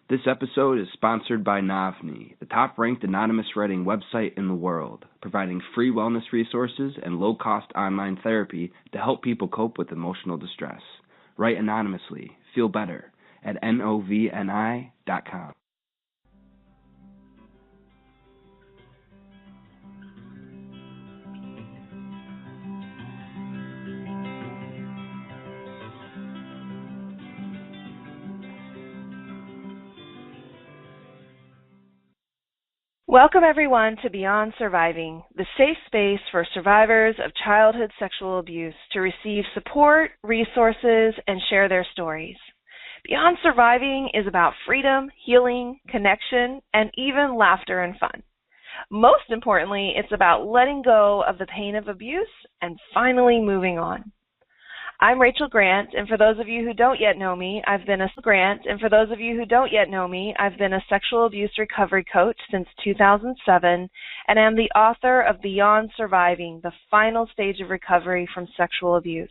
This episode is sponsored by Navni, the top-ranked anonymous writing website in the world, providing free wellness resources and low-cost online therapy to help people cope with emotional distress. Write anonymously. Feel better at novni.com. Welcome, everyone, to Beyond Surviving, the safe space for survivors of childhood sexual abuse to receive support, resources, and share their stories. Beyond Surviving is about freedom, healing, connection, and even laughter and fun. Most importantly, it's about letting go of the pain of abuse and finally moving on. I'm Rachel Grant, and for those of you who don't yet know me, I've been a sexual abuse recovery coach since 2007, and am the author of Beyond Surviving, the final stage of recovery from sexual abuse.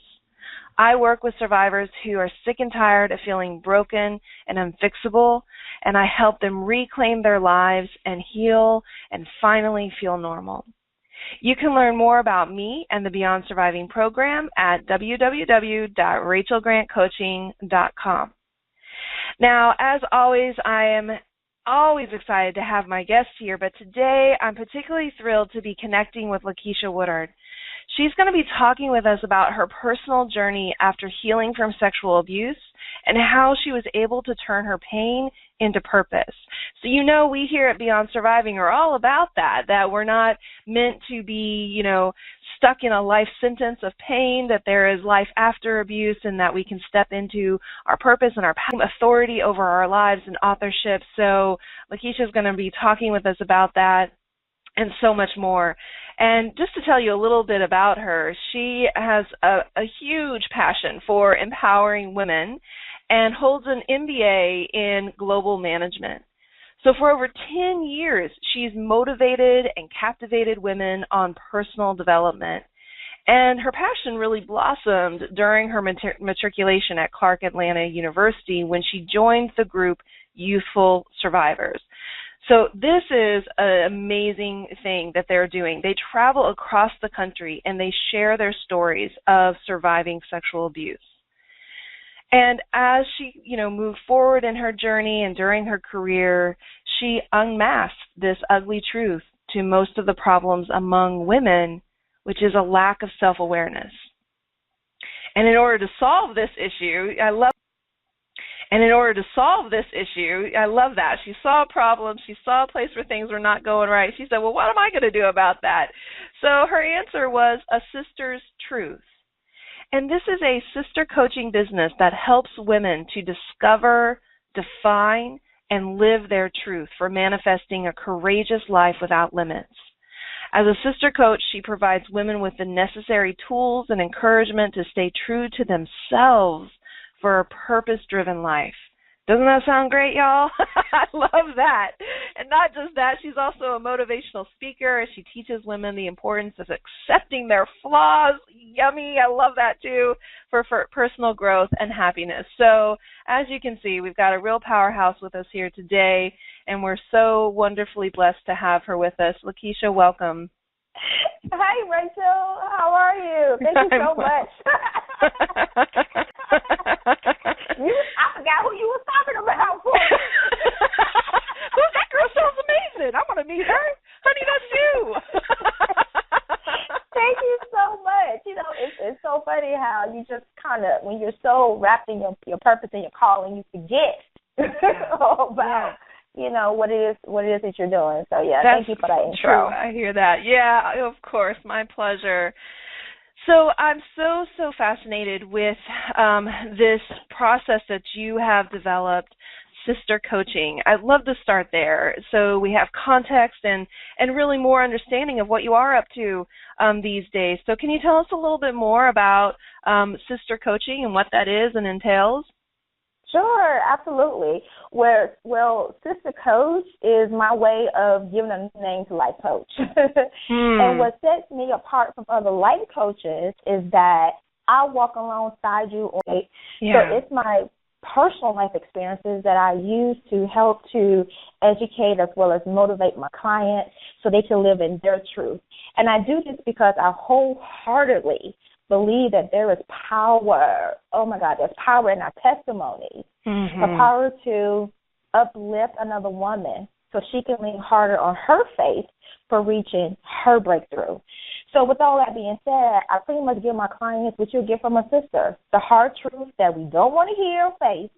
I work with survivors who are sick and tired of feeling broken and unfixable, and I help them reclaim their lives and heal and finally feel normal. You can learn more about me and the Beyond Surviving program at www.rachelgrantcoaching.com. Now, as always, I am always excited to have my guests here, but today I'm particularly thrilled to be connecting with Lakeisha Woodard. She's going to be talking with us about her personal journey after healing from sexual abuse and how she was able to turn her pain into purpose. So we here at Beyond Surviving are all about that we're not meant to be, stuck in a life sentence of pain, that there is life after abuse and that we can step into our purpose and our authority over our lives and authorship. So Lakeisha is going to be talking with us about that and so much more. And just to tell you a little bit about her, she has a huge passion for empowering women and holds an MBA in global management. So for over 10 years, she's motivated and captivated women on personal development. And her passion really blossomed during her matriculation at Clark Atlanta University when she joined the group Youthful Survivors. So this is an amazing thing that they're doing. They travel across the country and they share their stories of surviving sexual abuse. And as she, moved forward in her journey and during her career, she unmasked this ugly truth to most of the problems among women, which is a lack of self-awareness. And in order to solve this issue, I love that. She saw a problem. She saw a place where things were not going right. She said, well, what am I going to do about that? So her answer was a sister's truth. And this is a sister coaching business that helps women to discover, define, and live their truth for manifesting a courageous life without limits. As a sister coach, she provides women with the necessary tools and encouragement to stay true to themselves for a purpose-driven life. Doesn't that sound great, y'all? I love that. And not just that, she's also a motivational speaker. She teaches women the importance of accepting their flaws. Yummy, I love that too, for personal growth and happiness. So as you can see, we've got a real powerhouse with us here today, and we're so wonderfully blessed to have her with us. Lakeisha, welcome. Hi, Rachel. How are you? Thank you so much. I forgot who you were talking about. Who's that girl? Sounds amazing. I want to meet her. Honey, that's you. Thank you so much. It's so funny how you just kind of, when you're so wrapped in your purpose and your calling, you forget about what it is that you're doing. So thank you for that intro. True. I hear that. Yeah, of course. My pleasure. So I'm so fascinated with this process that you have developed, sister coaching. I'd love to start there so we have context and really more understanding of what you are up to these days. So can you tell us a little bit more about sister coaching and what that is and entails? Sure, absolutely. Well, Sister Coach is my way of giving a name to life coach. And what sets me apart from other life coaches is that I walk alongside you. So it's my personal life experiences that I use to help to educate as well as motivate my clients so they can live in their truth. And I do this because I wholeheartedly believe that there is power. Oh, my God, there's power in our testimonies. The power to uplift another woman so she can lean harder on her faith for reaching her breakthrough. So with all that being said, I pretty much give my clients what you'll get from a sister, the hard truth that we don't want to hear or face.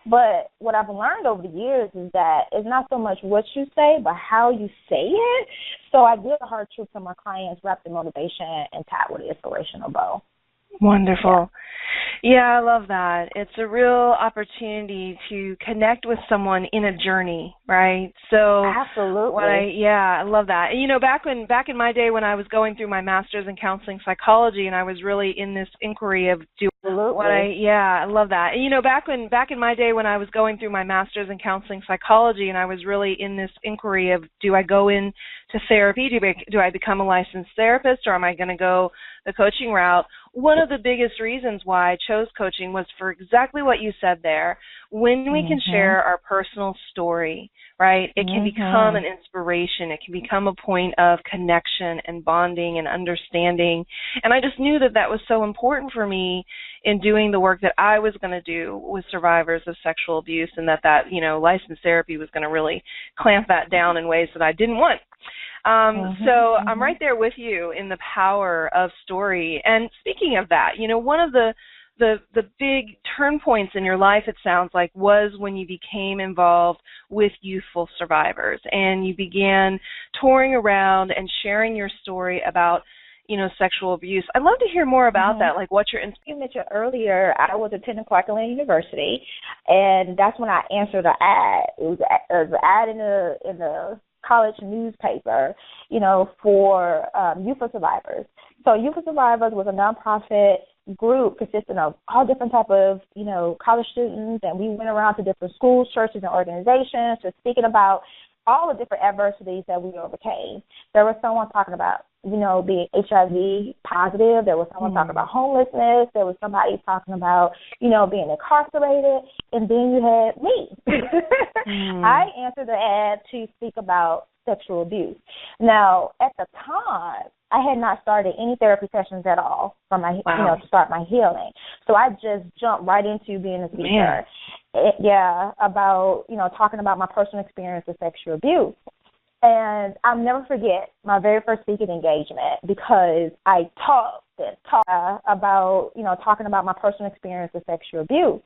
But what I've learned over the years is that it's not so much what you say, but how you say it. So I give the hard truth to my clients wrapped in motivation and tied with an inspirational bow. Wonderful. Yeah, I love that. It's a real opportunity to connect with someone in a journey, right? So absolutely. I love that. And, you know, back in my day when I was going through my master's in counseling psychology and I was really in this inquiry of I love that. And, you know, back in my day when I was going through my master's in counseling psychology and I was really in this inquiry of, do I go into therapy? Do I become a licensed therapist, or am I going to go the coaching route? One of the biggest reasons why I chose coaching was for exactly what you said there. When we can share our personal story, right, it can become an inspiration. It can become a point of connection and bonding and understanding. And I just knew that that was so important for me in doing the work that I was going to do with survivors of sexual abuse, and that you know, licensed therapy was going to really clamp that down in ways that I didn't want. So I'm right there with you in the power of story. And speaking of that, you know, one of the big turn points in your life, it sounds like, was when you became involved with Youthful Survivors and you began touring around and sharing your story about, you know, sexual abuse. I'd love to hear more about that, like what you're... You mentioned earlier, I was attending Clark-Atlanta University, and that's when I answered an ad. It was an ad in the college newspaper, you know, for Youthful Survivors. So Youthful Survivors was a nonprofit group consisting of all different type of, you know, college students, and we went around to different schools, churches, and organizations just speaking about all the different adversities that we overcame. There was someone talking about, you know, being HIV positive. There was someone talking about homelessness. There was somebody talking about, you know, being incarcerated. And then you had me. I answered the ad to speak about sexual abuse. Now, at the time, I had not started any therapy sessions at all for my, you know, to start my healing. So I just jumped right into being a speaker. About, you know, talking about my personal experience with sexual abuse. And I'll never forget my very first speaking engagement because I talked about, you know, talking about my personal experience with sexual abuse.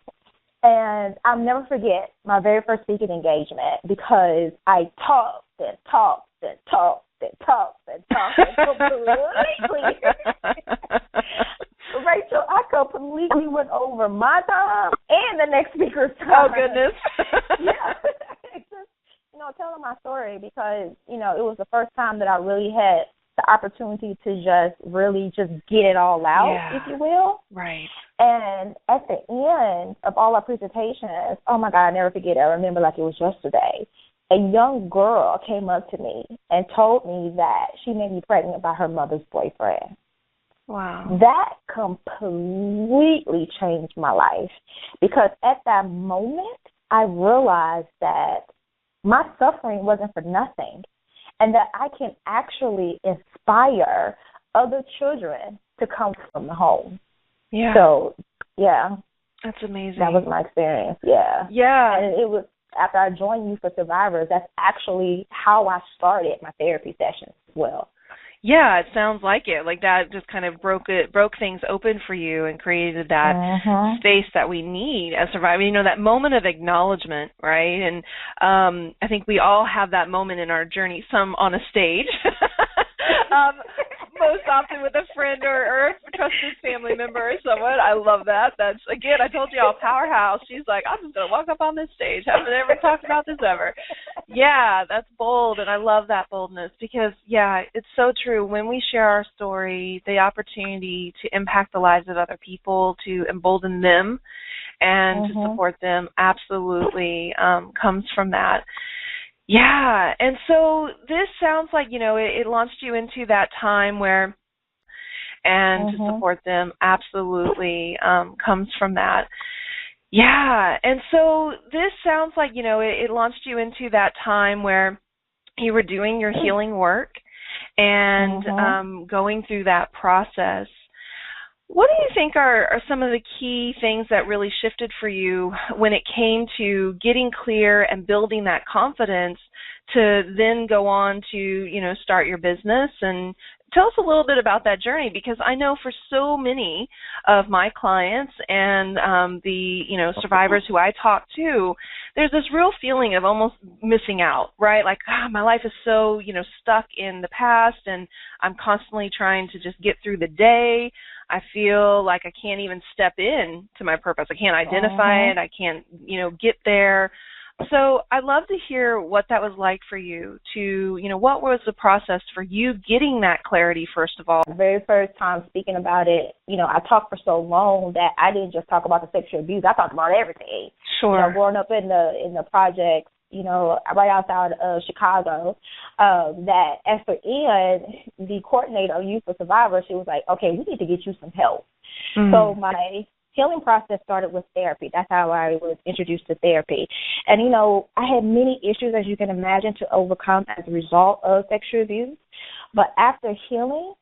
And I'll never forget my very first speaking engagement because I talked and talked and talked and talked and talked and completely. Rachel, I completely went over my time and the next speaker's time. Oh, goodness. Just, you know, telling my story because, you know, it was the first time that I really had the opportunity to just get it all out, if you will. Right. And at the end of all our presentations, oh, my God, I never forget it. I remember like it was yesterday. A young girl came up to me and told me that she may be pregnant by her mother's boyfriend. Wow. That completely changed my life because at that moment, I realized that my suffering wasn't for nothing and that I can actually inspire other children to come from the home. Yeah. So, yeah. That's amazing. That was my experience, yeah. Yeah. And it was after I joined Youthful Survivors, that's actually how I started my therapy sessions as well. Yeah, it sounds like it. Like that just kind of broke things open for you and created that space that we need as survivors. You know, that moment of acknowledgement, right? And I think we all have that moment in our journey, some on a stage, most often with a friend or a trusted family member or someone. I love that. That's, again, I told you all, powerhouse. She's like, I'm just going to walk up on this stage. Haven't ever talked about this ever. Yeah, that's bold, and I love that boldness because, yeah, it's so true. When we share our story, the opportunity to impact the lives of other people, to embolden them and to support them absolutely comes from that. Yeah, and so this sounds like, you know, it launched you into that time where, and to support them absolutely comes from that. Yeah. And so this sounds like, it launched you into that time where you were doing your healing work and going through that process. What do you think are some of the key things that really shifted for you when it came to getting clear and building that confidence to then go on to, start your business? And tell us a little bit about that journey, because I know for so many of my clients and the, survivors who I talk to, there's this real feeling of almost missing out, right? Like, my life is so, stuck in the past, and I'm constantly trying to just get through the day. I feel like I can't even step in to my purpose. I can't identify it. I can't, get there. So I'd love to hear what that was like for you to, what was the process for you getting that clarity, first of all? The very first time speaking about it, I talked for so long that I didn't just talk about the sexual abuse. I talked about everything. Sure. Growing up in the projects, right outside of Chicago, that as for Ian, the coordinator of Youthful Survivors, she was like, okay, we need to get you some help. So my healing process started with therapy. That's how I was introduced to therapy. And, I had many issues, as you can imagine, to overcome as a result of sexual abuse. But after healing,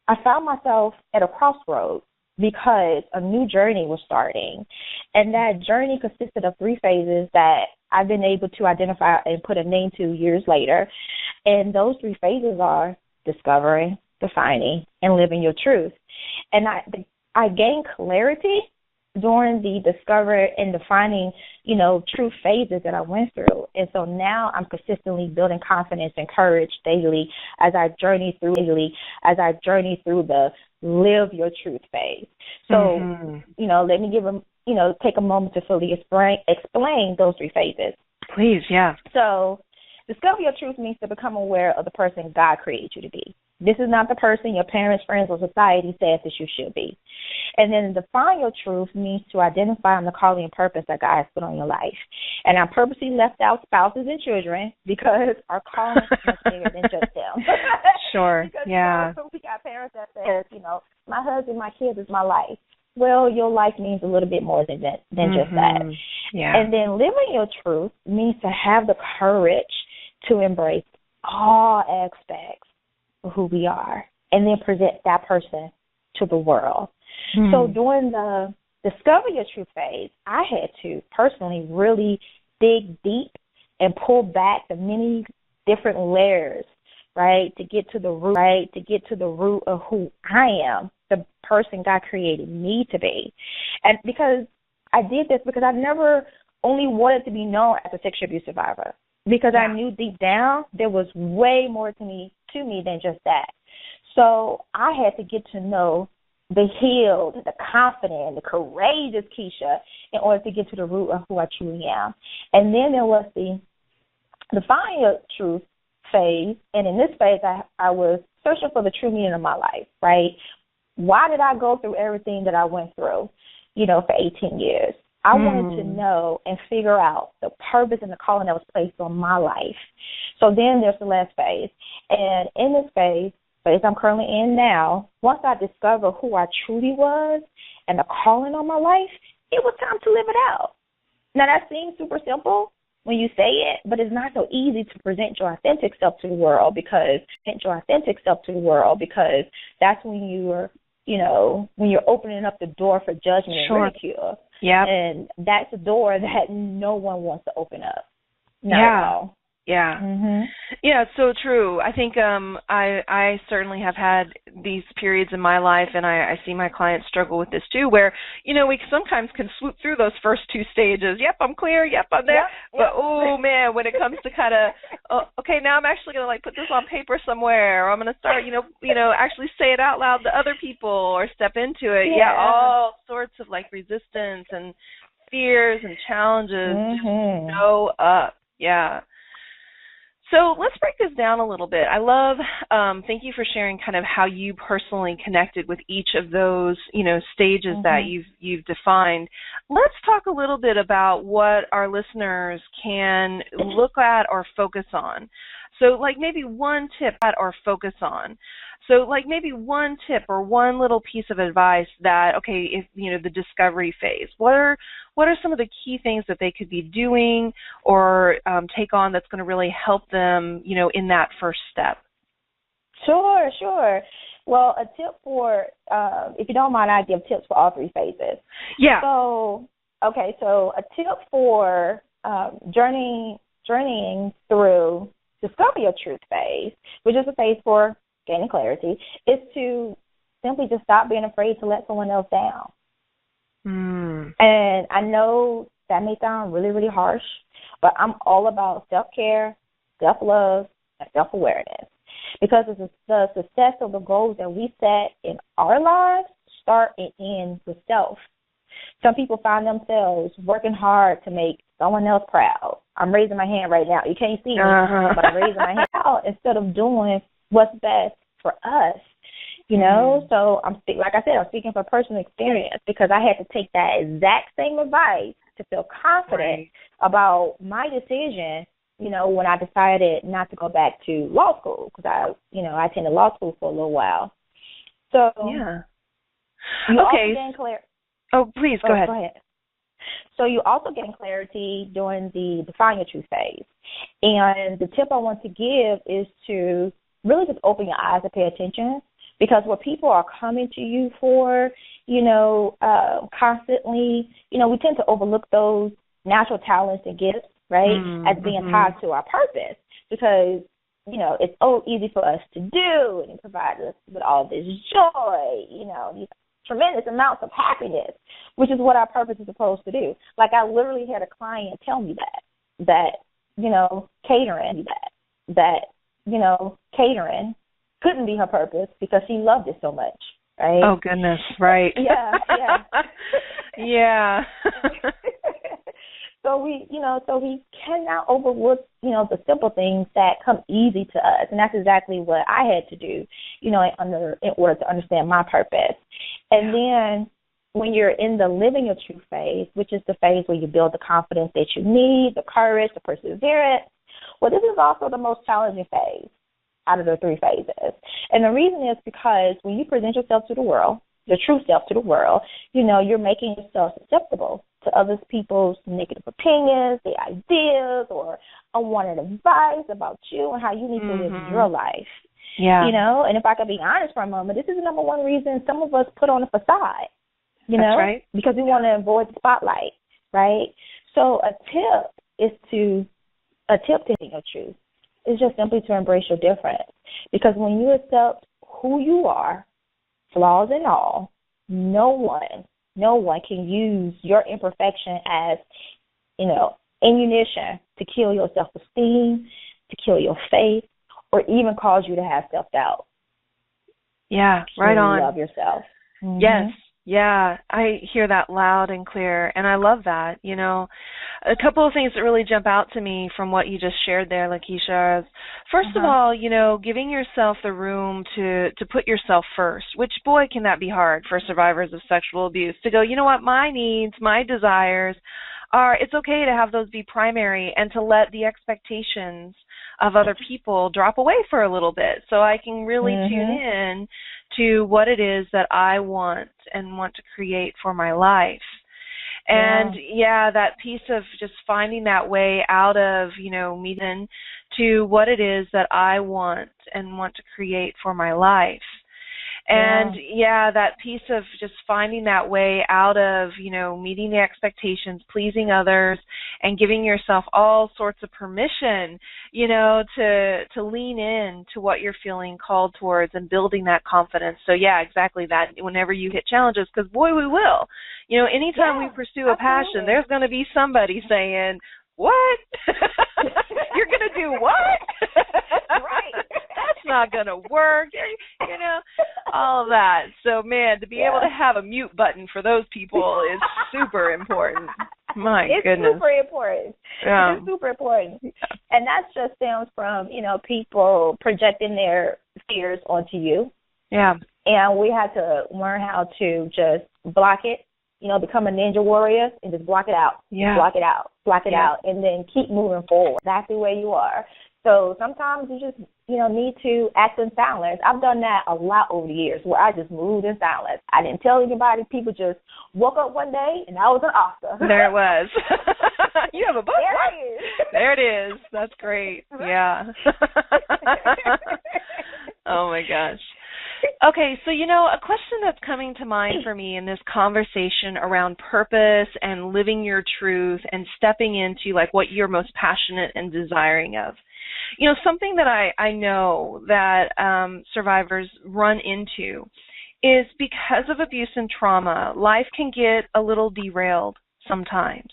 I found myself at a crossroads because a new journey was starting. And that journey consisted of 3 phases that I've been able to identify and put a name to years later. And those 3 phases are discovering, defining, and living your truth. And I gained clarity during the discover and defining, true phases that I went through. And so now I'm consistently building confidence and courage daily as I journey through the live your truth phase. So, let me take a moment to fully explain those 3 phases. Please, yeah. So discover your truth means to become aware of the person God created you to be. This is not the person your parents, friends, or society says that you should be. And then define your truth means to identify on the calling and purpose that God has put on your life. And I purposely left out spouses and children because our calling is much bigger than just them. Sure, because, yeah. We got parents that say, my husband, my kids is my life. Well, your life means a little bit more than just that. Yeah. And then living your truth means to have the courage to embrace all aspects of who we are and then present that person to the world. So during the discover your truth phase, I had to personally really dig deep and pull back the many different layers, right, to get to the root of who I am, the person God created me to be. And because I did this because I never only wanted to be known as a sexual abuse survivor, because I knew deep down there was way more to me than just that. So I had to get to know the healed, the confident, the courageous Keisha in order to get to the root of who I truly am. And then there was the define your truth phase. And in this phase, I was searching for the true meaning of my life, right? Why did I go through everything that I went through, for 18 years? I wanted to know and figure out the purpose and the calling that was placed on my life. So then there's the last phase. And in this phase I'm currently in now, once I discovered who I truly was and the calling on my life, it was time to live it out. Now, that seems super simple when you say it, but it's not so easy to present your authentic self to the world because that's when you're opening up the door for judgment and ridicule. Yeah. And that's a door that no one wants to open up. Not at all. Yeah. Yeah, it's so true. I think I certainly have had these periods in my life, and I see my clients struggle with this too, where, we sometimes can swoop through those first 2 stages. Yep, I'm clear. Yep, I'm there. But, man, when it comes to kind of, okay, now I'm actually going to, put this on paper somewhere, or I'm going to start, actually say it out loud to other people or step into it. Yeah, all sorts of, resistance and fears and challenges just show up. Yeah. So let's break this down a little bit. I love, thank you for sharing kind of how you personally connected with each of those, stages that you've defined. Let's talk a little bit about what our listeners can look at or focus on. So maybe one tip or focus on. So like maybe one tip or one little piece of advice that, okay, if, the discovery phase, what are some of the key things that they could be doing or take on that's going to really help them, in that first step? Sure. Well, a tip for, if you don't mind, I give tips for all three phases. Yeah. So a tip for journeying through discover your truth phase, which is a phase for gaining clarity, is to simply just stop being afraid to let someone else down. And I know that may sound really, really harsh, but I'm all about self-care, self-love, and self-awareness. Because the success of the goals that we set in our lives start and end with self. Some people find themselves working hard to make someone else proud. I'm raising my hand right now. You can't see me, but I'm raising my hand out instead of doing what's best for us. So like I said, I'm speaking from personal experience because I had to take that exact same advice to feel confident about my decision, when I decided not to go back to law school because I attended law school for a little while. So yeah. You okay. Oh, please go ahead. Go ahead. So you also gain clarity during the define your truth phase. And the tip I want to give is to really just open your eyes and pay attention, because what people are coming to you for, constantly, we tend to overlook those natural talents and gifts, right, as being tied to our purpose, because, it's so easy for us to do, and it provides us with all this joy, these tremendous amounts of happiness, which is what our purpose is supposed to do. Like I literally had a client tell me that catering couldn't be her purpose because she loved it so much, right? Oh, goodness, right. Yeah. Yeah. So we cannot overlook, the simple things that come easy to us. And that's exactly what I had to do, in order to understand my purpose. And then when you're in the living your truth phase, which is the phase where you build the confidence that you need, the courage, the perseverance, well, this is also the most challenging phase out of the three phases. And the reason is because when you present yourself to the world, your true self to the world, you're making yourself susceptible to other people's negative opinions, their ideas, or unwanted advice about you and how you need to live your life. Yeah. And if I could be honest for a moment, this is the number one reason some of us put on a facade, That's right. because we want to avoid the spotlight, right? So a tip to hitting your truth is just simply to embrace your difference. Because when you accept who you are, flaws and all, no one can use your imperfection as, ammunition to kill your self-esteem, to kill your faith, or even cause you to have self-doubt. Yeah, right on. Love yourself. Mm-hmm. Yes. Yeah, I hear that loud and clear, and I love that. A couple of things that really jump out to me from what you just shared there, Lakeisha, is first of all, giving yourself the room to put yourself first, which, boy, can that be hard for survivors of sexual abuse, to go, what, my needs, my desires it's okay to have those be primary and to let the expectations of other people drop away for a little bit so I can really tune in to what it is that I want and want to create for my life. And that piece of just finding that way out of, meeting to what it is that I want and want to create for my life. And that piece of just finding that way out of, meeting the expectations, pleasing others, and giving yourself all sorts of permission, to lean in to what you're feeling called towards and building that confidence. So exactly that. Whenever you hit challenges, because boy, we will. Anytime we pursue a passion, there's going to be somebody saying, "What? You're going to do what?" Right. That's not going to work. All of that. So, man, to be able to have a mute button for those people is super important. My goodness. It's super important. Yeah. It's super important. And that just stems from, people projecting their fears onto you. Yeah. And we had to learn how to just block it, become a ninja warrior and just block it out. Yeah. Block it out, and then keep moving forward exactly where you are. So sometimes you just, need to act in silence. I've done that a lot over the years where I just moved in silence. I didn't tell anybody. People just woke up one day and I was an author. There it was. You have a book? There it is. There it is. That's great. Yeah. Oh, my gosh. Okay, so, a question that's coming to mind for me in this conversation around purpose and living your truth and stepping into, like, what you're most passionate and desiring of. Something that I know that survivors run into is because of abuse and trauma, life can get a little derailed sometimes.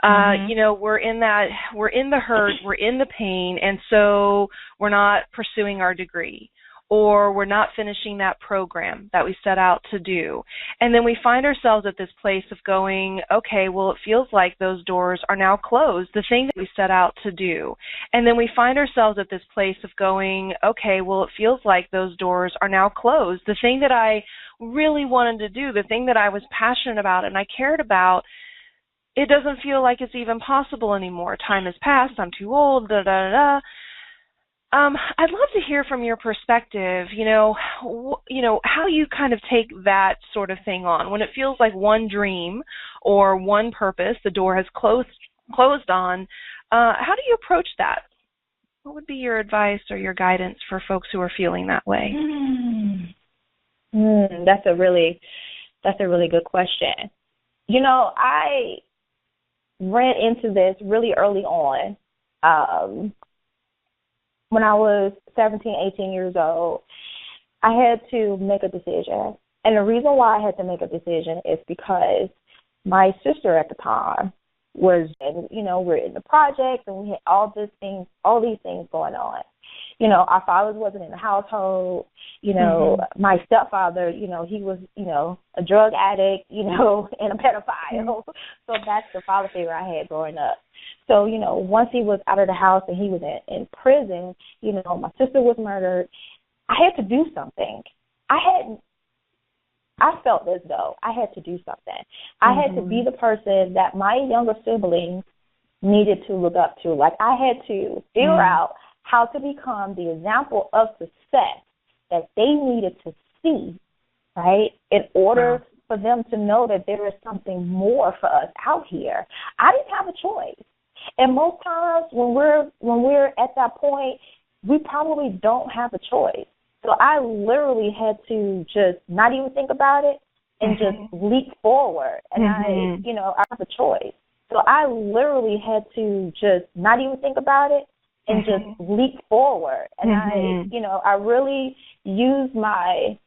We're in the hurt, we're in the pain, and so we're not pursuing our degree, or we're not finishing that program that we set out to do. And then we find ourselves at this place of going, okay, well, it feels like those doors are now closed, the thing that we set out to do. And then we find ourselves at this place of going, okay, well, it feels like those doors are now closed, the thing that I really wanted to do, the thing that I was passionate about and I cared about, it doesn't feel like it's even possible anymore. Time has passed, I'm too old, da-da-da-da. I'd love to hear from your perspective, how you kind of take that sort of thing on. When it feels like one dream or one purpose the door has closed on, how do you approach that? What would be your advice or your guidance for folks who are feeling that way? That's a really good question. I ran into this really early on. When I was 17, 18 years old, I had to make a decision. And the reason why I had to make a decision is because my sister at the time was, we're in the project and we had all these things going on. Our fathers wasn't in the household. My stepfather, he was, a drug addict, and a pedophile. So that's the father figure I had growing up. So, once he was out of the house and he was in prison, my sister was murdered. I had to do something. I felt as though I had to do something. I had to be the person that my younger siblings needed to look up to. Like, I had to figure out how to become the example of success that they needed to see, right, in order for them to know that there is something more for us out here. I didn't have a choice. And most times when we're at that point, we probably don't have a choice. So I literally had to just not even think about it and just leap forward. And I have a choice. So I literally had to just not even think about it and just leap forward. And I really used my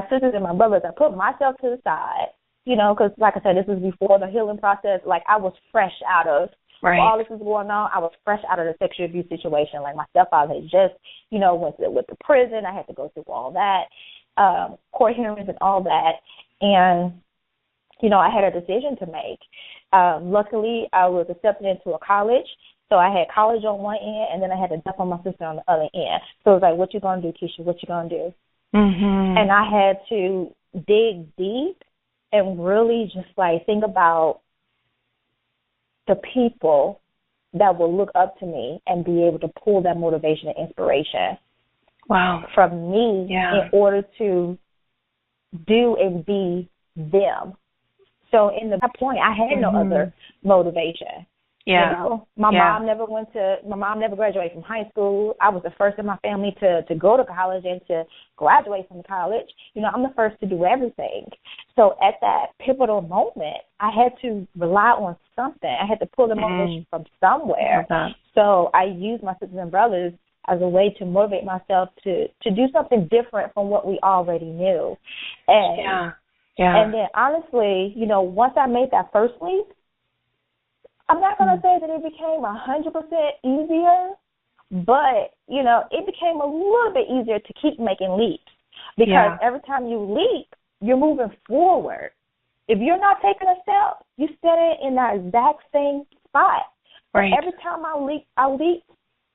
sisters and my brothers. I put myself to the side, because like I said, this was before the healing process. Like, I was fresh out of all this was going on. I was fresh out of the sexual abuse situation. Like, my stepfather had just, went to prison. I had to go through all that, court hearings and all that. And, I had a decision to make. Luckily, I was accepted into a college. So I had college on one end, and then I had to dump on my sister on the other end. So it was like, what you going to do, Keisha? What you going to do? And I had to dig deep and really just, think about the people that will look up to me and be able to pull that motivation and inspiration from me in order to do and be them. So in that point, I had no other motivation. Yeah. My mom never graduated from high school. I was the first in my family to go to college and to graduate from college. I'm the first to do everything. So at that pivotal moment, I had to rely on something. I had to pull the motivation from somewhere. So I used my sisters and brothers as a way to motivate myself to do something different from what we already knew. And and then honestly, once I made that first leap, I'm not going to say that it became 100% easier, but, it became a little bit easier to keep making leaps because every time you leap, you're moving forward. If you're not taking a step, you're standing in that exact same spot. Right. But every time I leap,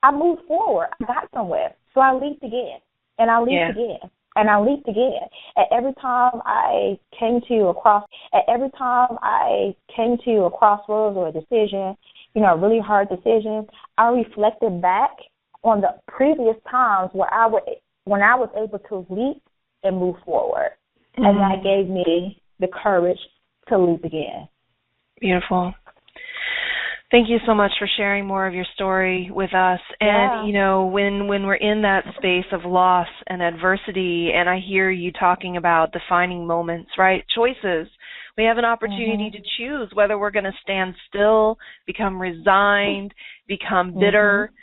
I move forward. I got somewhere. So I leaped again, and I leaped again. And I leaped again. And every time I came to a crossroads or a decision, a really hard decision, I reflected back on the previous times when I was able to leap and move forward. And that gave me the courage to leap again. Beautiful. Thank you so much for sharing more of your story with us. And, you know, when we're in that space of loss and adversity, and I hear you talking about defining moments, right? Choices. We have an opportunity to choose whether we're going to stand still, become resigned, become bitter,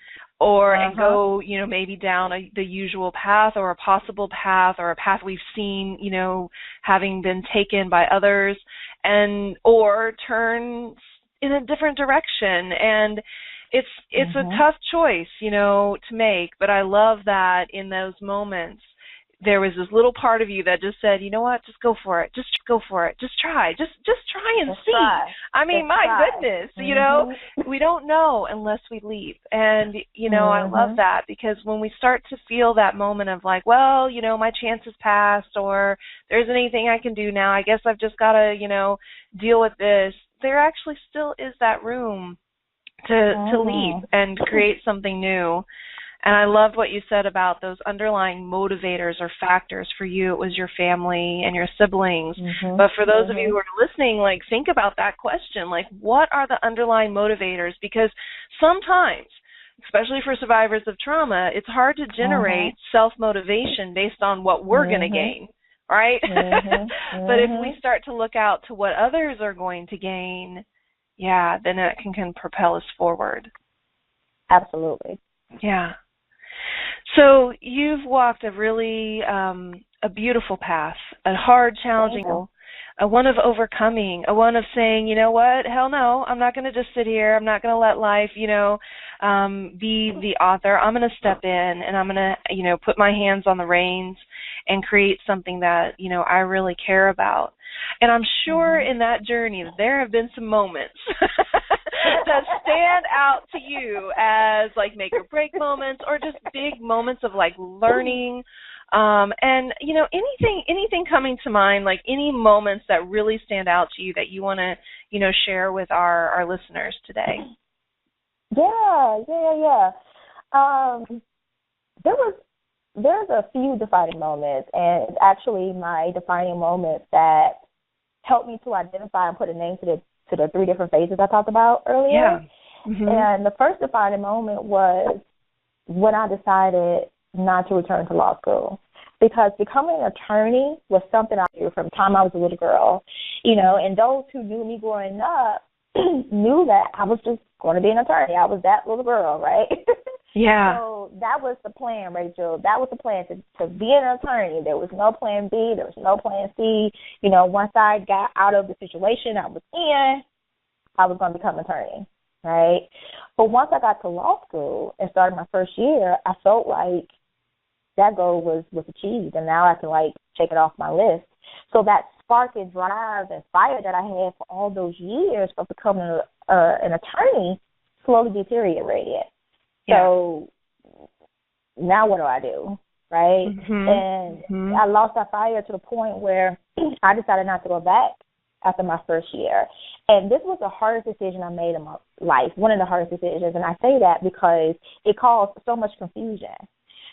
or and go, you know, maybe down the usual path or a possible path or a path we've seen, you know, having been taken by others, and or turn in a different direction. And it's a tough choice, you know, to make, but I love that in those moments there was this little part of you that just said, you know what, just go for it. Just go for it. Just try. Just try and see. I mean, my goodness, you know, we don't know unless we leap. And, you know, I love that, because when we start to feel that moment of like, well, you know, my chance has passed, or there isn't anything I can do now, I guess I've just got to, you know, deal with this, there actually still is that room to leap and create something new. And I loved what you said about those underlying motivators or factors. For you, it was your family and your siblings. But for those of you who are listening, like, think about that question. Like, what are the underlying motivators? Because sometimes, especially for survivors of trauma, it's hard to generate self-motivation based on what we're going to gain, right? But if we start to look out to what others are going to gain, then it can propel us forward. Absolutely. Yeah. So you've walked a really a beautiful path, a hard, challenging, a one of overcoming, a one of saying, you know what, hell no, I'm not going to just sit here. I'm not going to let life, you know, be the author. I'm going to step in and I'm going to, you know, put my hands on the reins and create something that, you know, I really care about. And I'm sure in that journey that there have been some moments that stand out to you as like make or break moments, or just big moments of like learning. And, you know, anything coming to mind, like any moments that really stand out to you that you want to, you know, share with our listeners today? There's a few defining moments, and it's actually my defining moments that helped me to identify and put a name to the three different phases I talked about earlier. And the first defining moment was when I decided not to return to law school, because becoming an attorney was something I knew from the time I was a little girl, you know, and those who knew me growing up knew that I was just going to be an attorney. I was that little girl, right? So that was the plan, Rachel. That was the plan, to be an attorney. There was no plan B. There was no plan C. You know, once I got out of the situation I was in, I was going to become an attorney, right? But once I got to law school and started my first year, I felt like that goal was achieved, and now I can, like, check it off my list. So that spark and drive and fire that I had for all those years for becoming an attorney slowly deteriorated. So now what do? Right? And I lost that fire to the point where I decided not to go back after my first year. And this was the hardest decision I made in my life, one of the hardest decisions. And I say that because it caused so much confusion.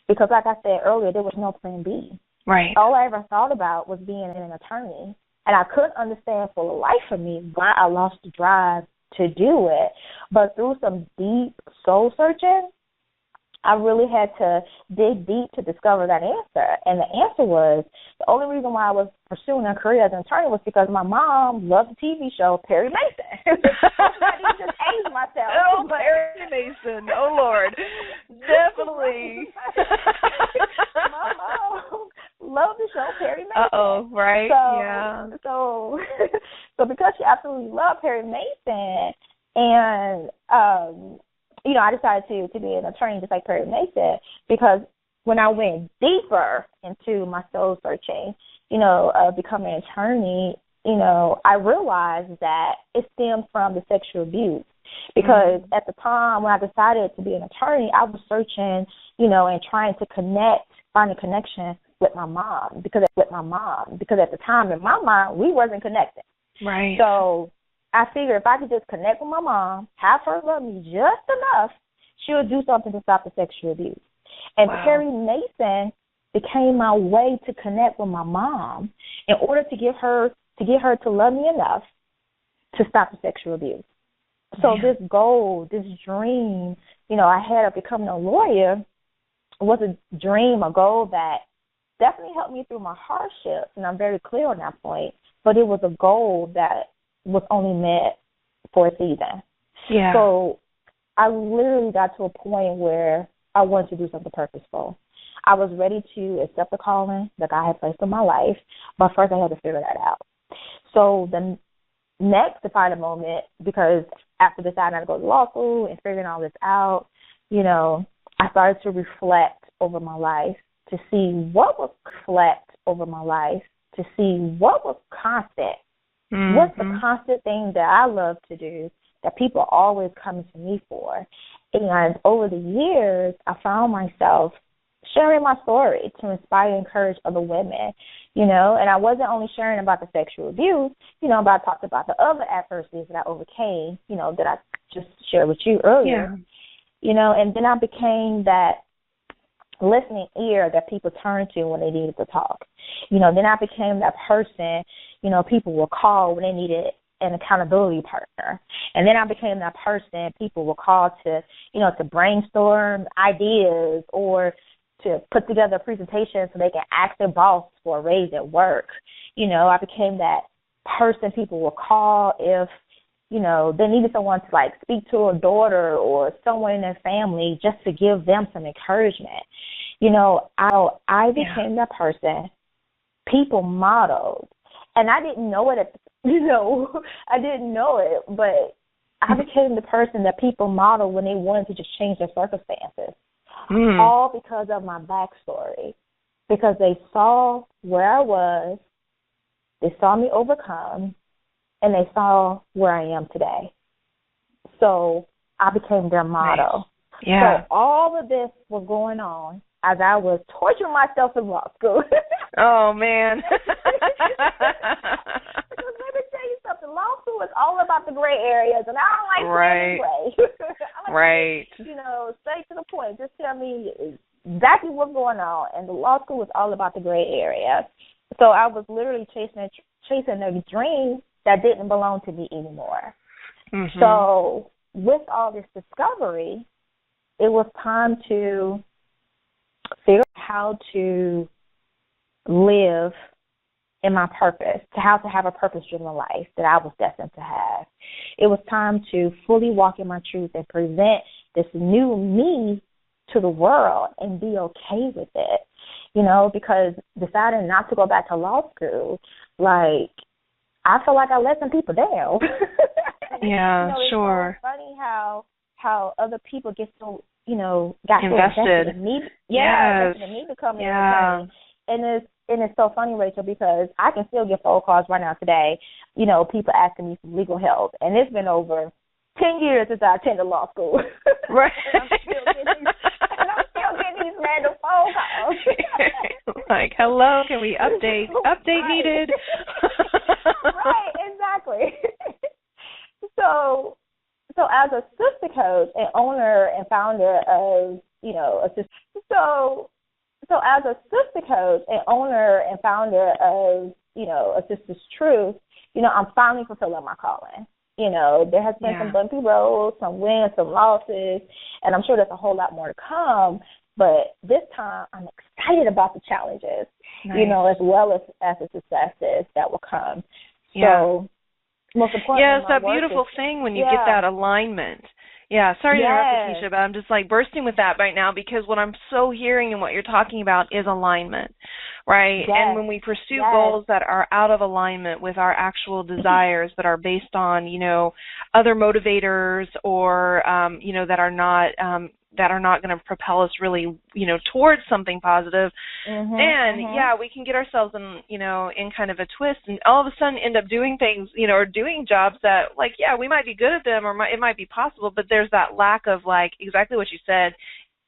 Because like I said earlier, there was no plan B. Right. All I ever thought about was being an attorney. And I couldn't understand for the life of me why I lost the drive to do it. But through some deep soul searching, I really had to dig deep to discover that answer. And the answer was, the only reason why I was pursuing a career as an attorney was because my mom loved the TV show Perry Mason. I didn't just age myself. Oh, Perry Mason. Oh, Lord. Definitely. My mom loved the show Perry Mason. Uh-oh, right? So because she absolutely loved Perry Mason, and you know, I decided to be an attorney just like Perry Mason, because when I went deeper into my soul searching, you know, becoming an attorney, you know, I realized that it stemmed from the sexual abuse. Because at the time when I decided to be an attorney, I was searching, you know, and trying to find a connection with my mom. Because at the time in my mind, we wasn't connected. Right. So I figured if I could just connect with my mom, have her love me just enough, she'll do something to stop the sexual abuse. And Perry Mason became my way to connect with my mom in order to get her to love me enough to stop the sexual abuse. So this goal, this dream, I had of becoming a lawyer was a dream, a goal that definitely helped me through my hardships, and I'm very clear on that point, but it was a goal that was only met for a season. Yeah. So I literally got to a point where I wanted to do something purposeful. I was ready to accept the calling that God had placed in my life, but first I had to figure that out. So the next defining moment, because after deciding to go to law school and figuring all this out, I started to reflect over my life to see what was constant. Mm-hmm. What's the constant thing that I love to do that people are always coming to me for? And over the years, I found myself sharing my story to inspire and encourage other women, and I wasn't only sharing about the sexual abuse, but I talked about the other adversities that I overcame, that I just shared with you earlier, and then I became that listening ear that people turn to when they needed to talk. Then I became that person, people will call when they needed an accountability partner. And then I became that person people will call to, to brainstorm ideas or to put together a presentation so they can ask their boss for a raise at work. I became that person people will call if, they needed someone to speak to a daughter or someone in their family just to give them some encouragement. I became that person people modeled. And I didn't know it I didn't know it, but I became the person that people modeled when they wanted to just change their circumstances. All because of my backstory. Because they saw where I was, they saw me overcome, and they saw where I am today. So I became their model. Nice. Yeah. So all of this was going on as I was torturing myself in law school. Oh, man. Because let me tell you something. Law school is all about the gray areas, and I don't like playing gray. I like straight to the point. Just tell me exactly what's going on. And the law school was all about the gray area. So I was literally chasing a dream that didn't belong to me anymore. Mm-hmm. So with all this discovery, it was time to figure out how to live in my purpose, to how to have a purpose-driven life that I was destined to have. It was time to fully walk in my truth and present this new me to the world and be okay with it, because deciding not to go back to law school, I feel like I let some people down. Yeah, sure. It's so funny how other people get so, got invested. So invested in me. Yeah, invested in me becoming an attorney. And it's so funny, Rachel, because I can still get phone calls right now today, people asking me for legal help. And it's been over 10 years since I attended law school. Right. and I'm still getting these random phone calls. Hello, can we update? Update needed. Right, exactly. So as a sister coach and owner and founder of, So as a sister coach and owner and founder of, A Sister's Truth, I'm finally fulfilling my calling. There has been some bumpy roads, some wins, some losses, and I'm sure there's a whole lot more to come. But this time I'm excited about the challenges, as well as the successes that will come. Yeah. So most importantly, it's that beautiful thing when you get that alignment. Yeah, sorry to interrupt, Keisha, but I'm just bursting with that right now because what I'm so hearing and what you're talking about is alignment, right? Yes. And when we pursue goals that are out of alignment with our actual desires that are based on, other motivators or, that are not going to propel us really, towards something positive. And we can get ourselves in, in kind of a twist and all of a sudden end up doing things, or doing jobs that we might be good at them or it might be possible, but there's that lack of exactly what you said.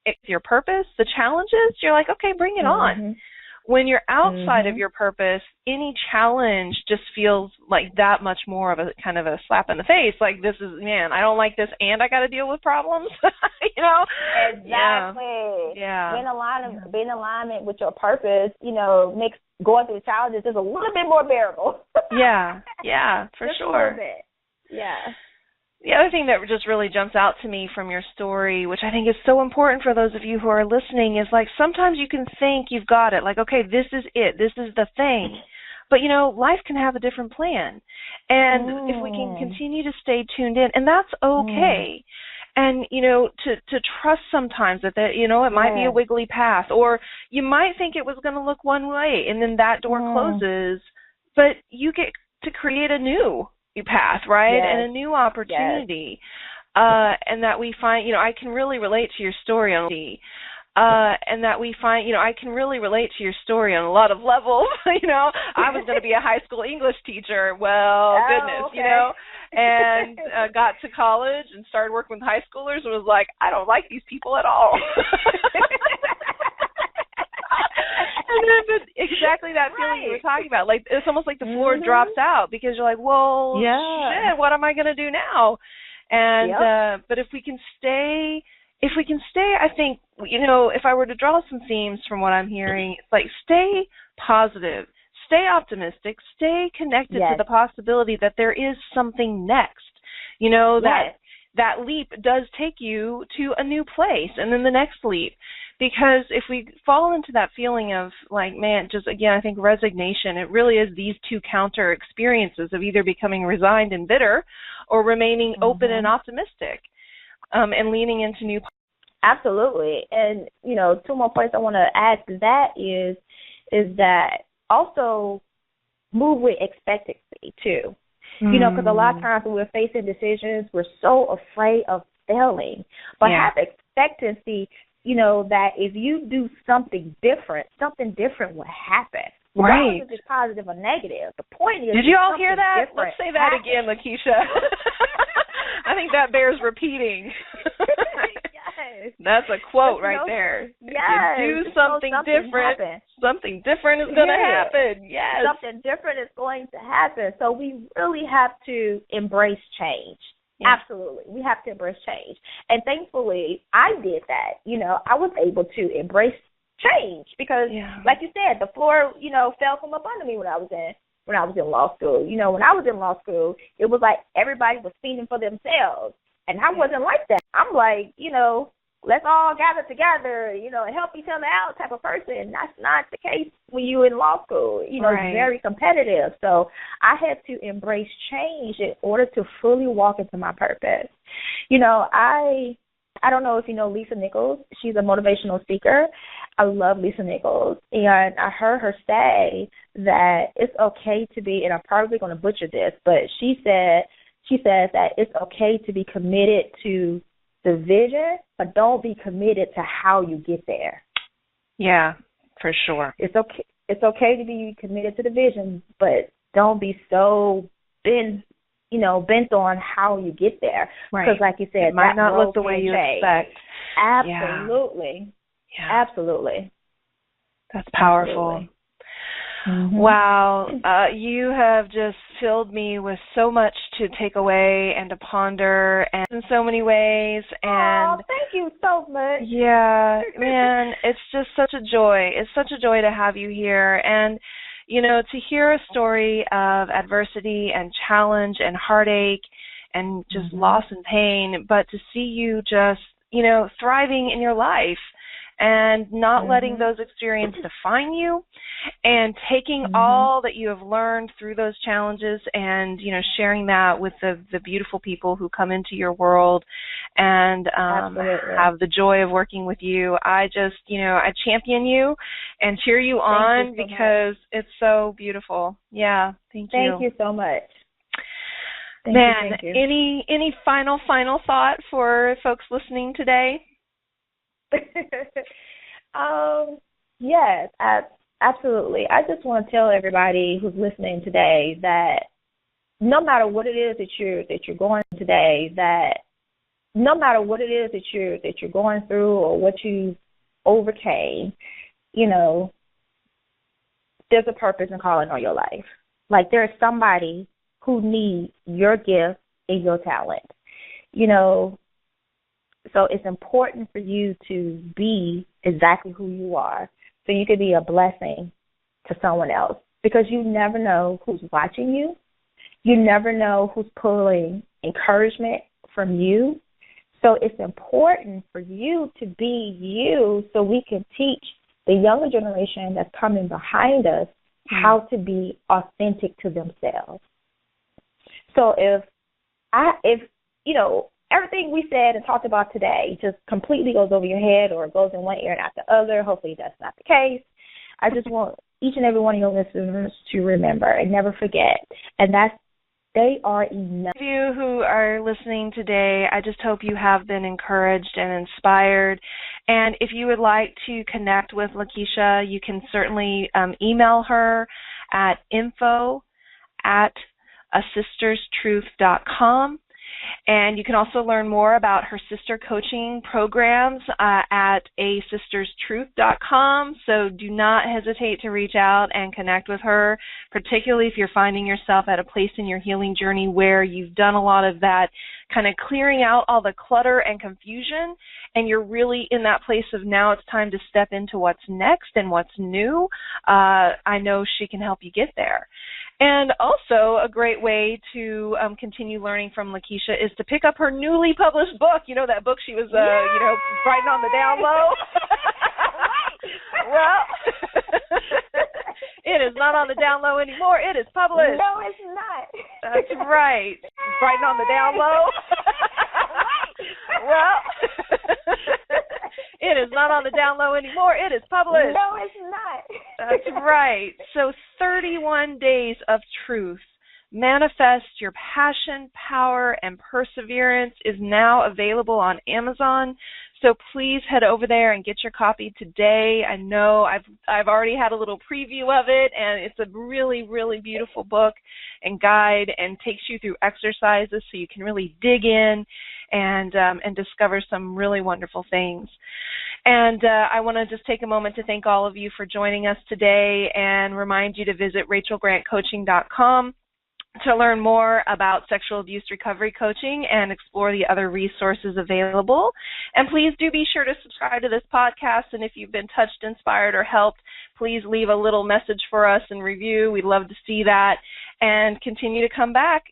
It's your purpose, the challenges, you're okay, bring it on. when you're outside of your purpose, any challenge just feels like that much more of a kind of a slap in the face. Like, this is, man, I don't like this and I got to deal with problems, you know? Exactly. Yeah. Being in alignment with your purpose, you know, makes going through the challenges just a little bit more bearable. Yeah, for just sure. A little bit. Yeah. The other thing that just really jumps out to me from your story, which I think is so important for those of you who are listening, is like sometimes you can think you've got it. Like, okay, this is it. This is the thing. But, you know, life can have a different plan. And if we can continue to stay tuned in, and that's okay. And, you know, to trust sometimes that, you know, it might be a wiggly path, or you might think it was going to look one way, and then that door closes, but you get to create a new path, right? And a new opportunity. And that we find, you know, I can really relate to your story on and that we find, you know, I can really relate to your story on a lot of levels. You know, I was going to be a high school English teacher. Well, goodness, you know, and got to college and started working with high schoolers and was like, I don't like these people at all. And then exactly that feeling you were talking about. Like, it's almost like the floor drops out because you're like, well, shit, what am I going to do now? And but if we can stay, I think, you know, if I were to draw some themes from what I'm hearing, it's like stay positive, stay optimistic, stay connected to the possibility that there is something next. You know, that leap does take you to a new place and then the next leap. Because if we fall into that feeling of like, man, just again, I think resignation, it really is these two counter experiences of either becoming resigned and bitter or remaining open and optimistic and leaning into new. Absolutely. And, you know, two more points I want to add to that is that also move with expectancy too. You know, because a lot of times when we're facing decisions, we're so afraid of failing. But have expectancy, you know, that if you do something different will happen. Right. If it's positive or negative. The point is, did you all hear that? Let's say that again, Lakeisha. I think that bears repeating. Yes. That's a quote right there. Yes. If you do something different, something different is going to happen. Yes. Something different is going to happen. So we really have to embrace change. Yeah. Absolutely. We have to embrace change. And thankfully, I did that. You know, I was able to embrace change because, like you said, the floor, you know, fell from up under me when I was in law school. You know, when I was in law school, it was like everybody was feeding for themselves. And I wasn't like that. I'm like, you know, let's all gather together, you know, and help each other out type of person. That's not the case when you're in law school. You know, It's very competitive. So I had to embrace change in order to fully walk into my purpose. You know, I don't know if you know Lisa Nichols. She's a motivational speaker. I love Lisa Nichols. And I heard her say that it's okay to be, and I'm probably going to butcher this, but she says that it's okay to be committed to the vision, but don't be committed to how you get there. Yeah, for sure. It's okay to be committed to the vision, but don't be so bent on how you get there. Right. Because like you said, it might not look the way you expect. Absolutely. Yeah. Absolutely. That's powerful. Absolutely. Wow. You have just filled me with so much to take away and to ponder and in so many ways. And thank you so much. Yeah, man, it's just such a joy. It's such a joy to have you here. And, you know, to hear a story of adversity and challenge and heartache and just loss and pain, but to see you just, you know, thriving in your life and not letting those experiences define you and taking all that you have learned through those challenges and, you know, sharing that with the beautiful people who come into your world and have the joy of working with you. I just, you know, I champion you and cheer you on because it's so beautiful. Yeah, thank you. Thank you so much. Thank you. Any final thought for folks listening today? Yes, absolutely. I just want to tell everybody who's listening today that no matter what it is that you're going today, that no matter what it is that you're going through or what you overcame, you know, there's a purpose and calling on your life. Like, there's somebody who needs your gift and your talent. So it's important for you to be exactly who you are so you can be a blessing to someone else, because you never know who's watching you. You never know who's pulling encouragement from you. So it's important for you to be you so we can teach the younger generation that's coming behind us how to be authentic to themselves. So if everything we said and talked about today just completely goes over your head or goes in one ear and out the other, hopefully that's not the case. I just want each and every one of your listeners to remember and never forget, and that's they are enough. You who are listening today, I just hope you have been encouraged and inspired. And if you would like to connect with Lakeisha, you can certainly email her at info@asisterstruth.com. And you can also learn more about her sister coaching programs at asisterstruth.com. So do not hesitate to reach out and connect with her, particularly if you're finding yourself at a place in your healing journey where you've done a lot of that kind of clearing out all the clutter and confusion, and you're really in that place of now it's time to step into what's next and what's new. I know she can help you get there. And also a great way to continue learning from Lakeisha is to pick up her newly published book. You know, that book she was, writing on the down low? Well, it is not on the down low anymore. It is published. No, it's not. That's right. Writing on the down low? Well, it is not on the down low anymore. It is published. No, it's not. That's right. So 31 Days of Truth. Manifest Your Passion, Power, and Perseverance is now available on Amazon. So please head over there and get your copy today. I know I've already had a little preview of it, and it's a really, really beautiful book and guide, and takes you through exercises so you can really dig in and discover some really wonderful things. And I want to just take a moment to thank all of you for joining us today and remind you to visit RachelGrantCoaching.com to learn more about sexual abuse recovery coaching and explore the other resources available. And please do be sure to subscribe to this podcast. And if you've been touched, inspired, or helped, please leave a little message for us and review. We'd love to see that. And continue to come back.